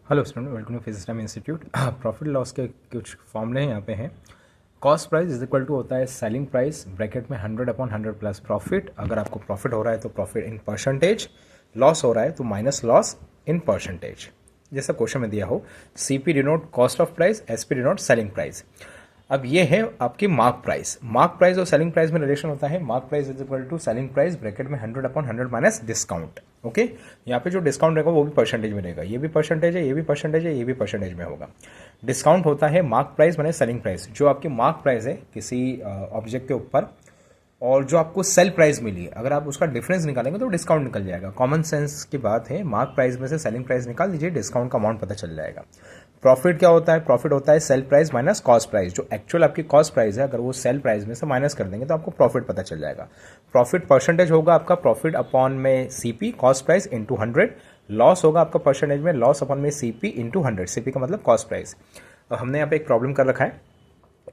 Hello student, welcome to physics time institute. Profit loss के कुछ फॉर्मूले हैं यहाँ पे हैं। Cost price is equal to होता है सेलिंग प्राइस ब्रैकेट में 100/100 प्लस प्रॉफिट। अगर आपको प्रॉफिट हो रहा है तो प्रॉफिट इन परसेंटेज, लॉस हो रहा है तो माइनस लॉस इन परसेंटेज। जैसा क्वेश्चन में दिया हो, CP denote cost of price, SP denote selling price. अब ये है आपकी मार्क प्राइस। मार्क प्राइस और सेलिंग प्राइस में रिलेशन होता है mark price is equal to selling price bracket में 100/100 माइनस डिस्काउंट। ओके, यहाँ पे जो डिस्काउंट रहेगा वो भी परसेंटेज में रहेगा। ये भी परसेंटेज है, ये भी परसेंटेज है, ये भी परसेंटेज में होगा। डिस्काउंट होता है mark price minus selling price. जो आपकी मार्क प्राइस है किसी ऑब्जेक्ट के ऊपर और जो आपको सेल प्राइस मिली, अगर आप उसका डिफरेंस निकालेंगे तो डिस्काउंट निकल जाएगा। कॉमन सेंस की बात है, मार्क प्राइस में से सेलिंग प्राइस निकाल दीजिए, डिस्काउंट का अमाउंट पता चल जाएगा। प्रॉफिट क्या होता है? प्रॉफिट होता है sale price minus cost price. जो एक्चुअल आपकी कॉस्ट प्राइस है, अगर वो सेल प्राइस में से माइनस कर देंगे तो आपको प्रॉफिट पता चल जाएगा। प्रॉफिट परसेंटेज होगा आपका प्रॉफिट अपॉन में CP cost price into 100। Loss होगा आपका परसेंटेज में लॉस अपॉन में CP इंटू 100। CP का मतलब कॉस्ट प्राइस। हमने यहाँ पे एक प्रॉब्लम कर रखा है,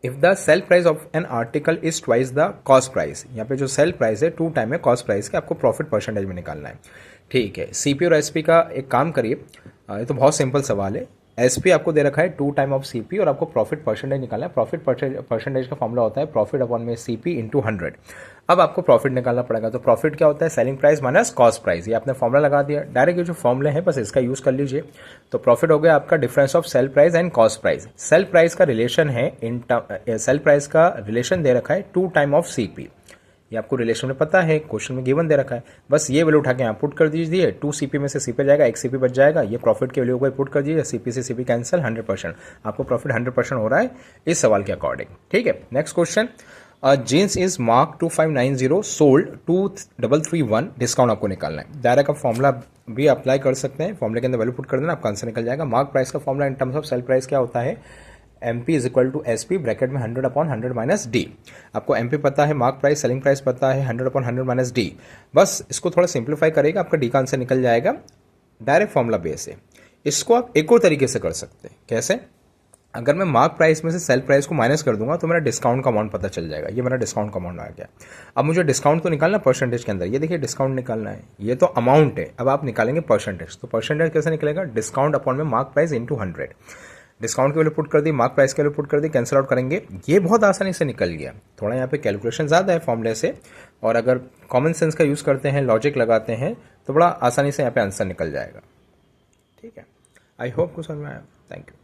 if the sale price of an article is twice the cost price. यहाँ पे जो सेल प्राइस है 2 टाइम है कॉस्ट प्राइस के, आपको प्रॉफिट परसेंटेज में निकालना है। ठीक है, CP और SP का एक काम करिए, ये तो बहुत सिंपल सवाल है। SP आपको दे रखा है 2 टाइम ऑफ CP और आपको प्रॉफिट परसेंटेज निकालना है। प्रॉफिट परसेंटेज का फॉर्मूला होता है प्रॉफिट अपॉन में CP इंटू 100। अब आपको प्रॉफिट निकालना पड़ेगा, तो प्रॉफिट क्या होता है? Selling price minus cost price. ये आपने फॉर्मूला लगा दिया, डायरेक्ट ये जो फॉर्मूले हैं बस इसका यूज कर लीजिए। तो प्रॉफिट हो गया आपका difference of sell price and cost price. Sale price का रिलेशन है सेल प्राइस का रिलेशन दे रखा है 2 टाइम ऑफ CP। ये आपको रिलेशन में पता है, क्वेश्चन में गिवन दे रखा है। बस ये वैल्यू उठा के यहाँ पुट कर दीजिए। 2 CP में से CP जाएगा, 1 CP बच जाएगा। ये प्रॉफिट के वैल्यू को पुट कर दीजिए, CP से CP कैंसिल, 100%। आपको प्रॉफिट 100% हो रहा है इस सवाल के अकॉर्डिंग। ठीक है, next question. Jeans is mark 2590 sold 2331। Discount आपको निकालना है। डायरेक्ट आप फॉर्मूला भी अप्लाई कर सकते हैं, फॉर्मूले के अंदर वैल्यू पुट कर देना, आपका आंसर निकल जाएगा। मार्क प्राइस का formula in terms of sell price क्या होता है? MP is equal to SP bracket में 100/100 माइनस D। आपको MP पता है, मार्क प्राइस सेलिंग प्राइस पता है, 100/100 माइनस D। बस इसको थोड़ा सिंप्लीफाई करेगा, आपका D का आंसर निकल जाएगा डायरेक्ट फॉर्मूला बेस से। इसको आप एक और तरीके से कर सकते हैं। कैसे? अगर मैं मार्क प्राइस में से सेल प्राइस को माइनस कर दूंगा तो मेरा डिस्काउंट का अमाउंट पता चल जाएगा। ये मेरा डिस्काउंट का अमाउंट आ गया। अब मुझे डिस्काउंट तो निकालना परसेंटेज के अंदर। ये देखिए डिस्काउंट निकालना है, ये तो अमाउंट है। अब आप निकालेंगे परसेंटेज, तो परसेंटेज कैसे निकलेगा? डिस्काउंट अपॉन में मार्क प्राइस इंटू 100। डिस्काउंट की वैल्यू पुट कर दी, मार्क प्राइस की वैल्यू पुट कर दी, कैंसिल आउट करेंगे। ये बहुत आसानी से निकल गया। थोड़ा यहाँ पे कैलकुलेशन ज़्यादा है फॉर्मूले से, और अगर कॉमन सेंस का यूज़ करते हैं, लॉजिक लगाते हैं, तो बड़ा आसानी से यहाँ पे आंसर निकल जाएगा। ठीक है, आई होप को समझ में आया। Thank you.